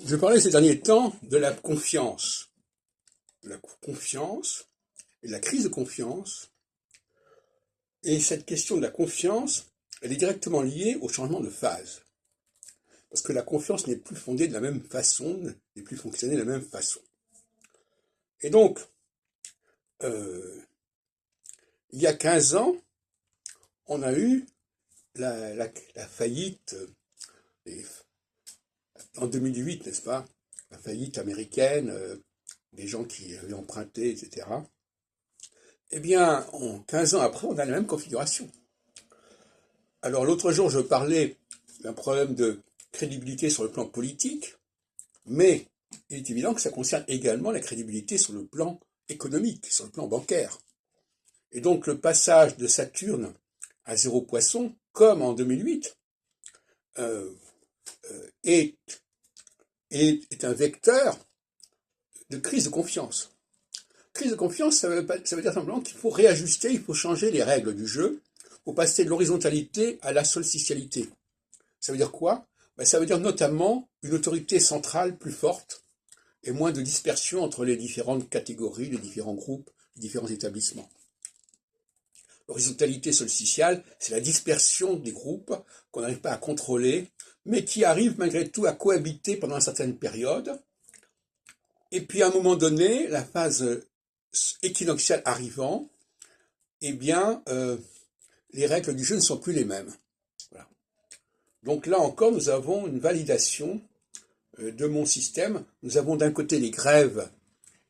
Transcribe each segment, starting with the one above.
Je parlais ces derniers temps de la confiance, et de la crise de confiance. Et cette question de la confiance, elle est directement liée au changement de phase. Parce que la confiance n'est plus fondée de la même façon, n'est plus fonctionnée de la même façon. Et donc, il y a 15 ans, on a eu la faillite, en 2008, n'est-ce pas? La faillite américaine, des gens qui avaient emprunté, etc. Eh bien, 15 ans après, on a la même configuration. Alors, l'autre jour, je parlais d'un problème de crédibilité sur le plan politique, mais il est évident que ça concerne également la crédibilité sur le plan économique, sur le plan bancaire. Et donc, le passage de Saturne à 0 poisson, comme en 2008, est un vecteur de crise de confiance. Crise de confiance, ça veut dire simplement qu'il faut réajuster, il faut changer les règles du jeu, il faut passer de l'horizontalité à la solsticialité. Ça veut dire quoi? Ça veut dire notamment une autorité centrale plus forte et moins de dispersion entre les différentes catégories, les différents groupes, les différents établissements. L'horizontalité solsticiale, c'est la dispersion des groupes qu'on n'arrive pas à contrôler, mais qui arrivent malgré tout à cohabiter pendant une certaine période. Et puis à un moment donné, la phase équinoxiale arrivant, eh bien, les règles du jeu ne sont plus les mêmes. Voilà. Donc là encore, nous avons une validation de mon système. Nous avons d'un côté les grèves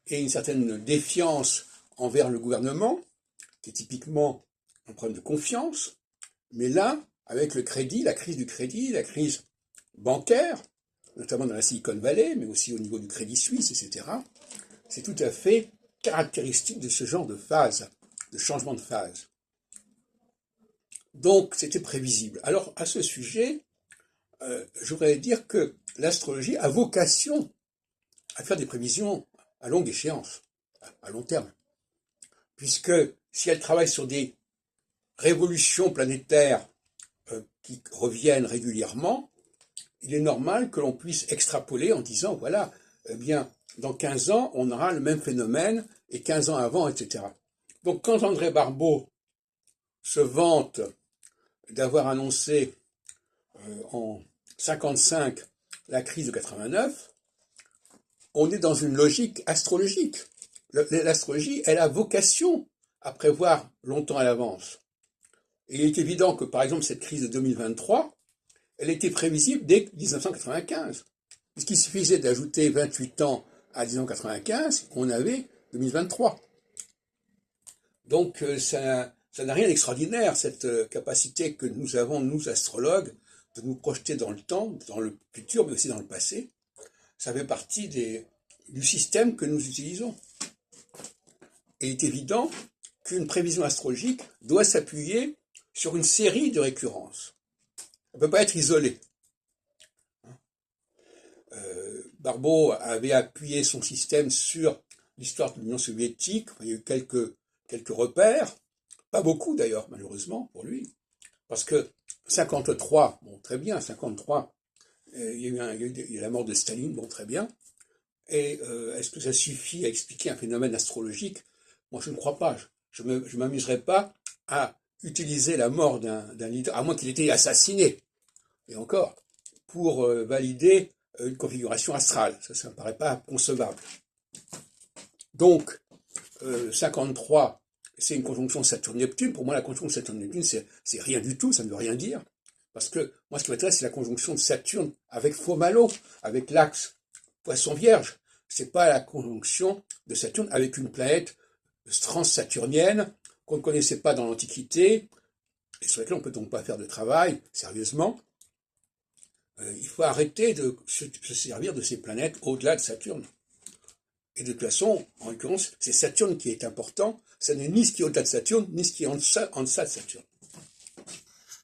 et une certaine défiance envers le gouvernement, qui est typiquement un problème de confiance. Mais là, avec le crédit, la crise du crédit, la crise bancaire, notamment dans la Silicon Valley, mais aussi au niveau du Crédit Suisse, etc., c'est tout à fait caractéristique de ce genre de phase, de changement de phase. Donc, c'était prévisible. Alors, à ce sujet, je voudrais dire que l'astrologie a vocation à faire des prévisions à longue échéance, à long terme. Puisque si elle travaille sur des révolutions planétaires qui reviennent régulièrement, il est normal que l'on puisse extrapoler en disant, voilà, eh bien, dans 15 ans, on aura le même phénomène, et 15 ans avant, etc. Donc, quand André Barbeau se vante d'avoir annoncé en 55 la crise de 89, on est dans une logique astrologique. L'astrologie, elle a vocation à prévoir longtemps à l'avance. Et il est évident que, par exemple, cette crise de 2023, elle était prévisible dès 1995. Puisqu'il suffisait d'ajouter 28 ans à 1995, on avait 2023. Donc ça n'a rien d'extraordinaire, cette capacité que nous avons, nous astrologues, de nous projeter dans le temps, dans le futur, mais aussi dans le passé. Ça fait partie du système que nous utilisons. Et il est évident qu'une prévision astrologique doit s'appuyer sur une série de récurrences. Elle ne peut pas être isolée. Barbeau avait appuyé son système sur l'histoire de l'Union soviétique. Il y a eu quelques repères, pas beaucoup d'ailleurs, malheureusement pour lui, parce que 53, bon très bien, 53, il y a eu la mort de Staline, bon très bien, et est-ce que ça suffit à expliquer un phénomène astrologique? Moi je ne crois pas, je m'amuserais pas à utiliser la mort d'un leader, à moins qu'il ait été assassiné, et encore, pour valider une configuration astrale. Ça me paraît pas concevable. Donc, 53, c'est une conjonction Saturne-Neptune. Pour moi, la conjonction Saturne-Neptune, c'est rien du tout, ça ne veut rien dire. Parce que moi, ce qui m'intéresse, c'est la conjonction de Saturne avec Faux-Malo, avec l'axe Poisson-Vierge. C'est pas la conjonction de Saturne avec une planète transsaturnienne qu'on ne connaissait pas dans l'Antiquité, et sur laquelle on ne peut donc pas faire de travail, sérieusement. Il faut arrêter de se servir de ces planètes au-delà de Saturne. Et de toute façon, en l'occurrence, c'est Saturne qui est important. Ça n'est ni ce qui est au-delà de Saturne, ni ce qui est en deçà de Saturne.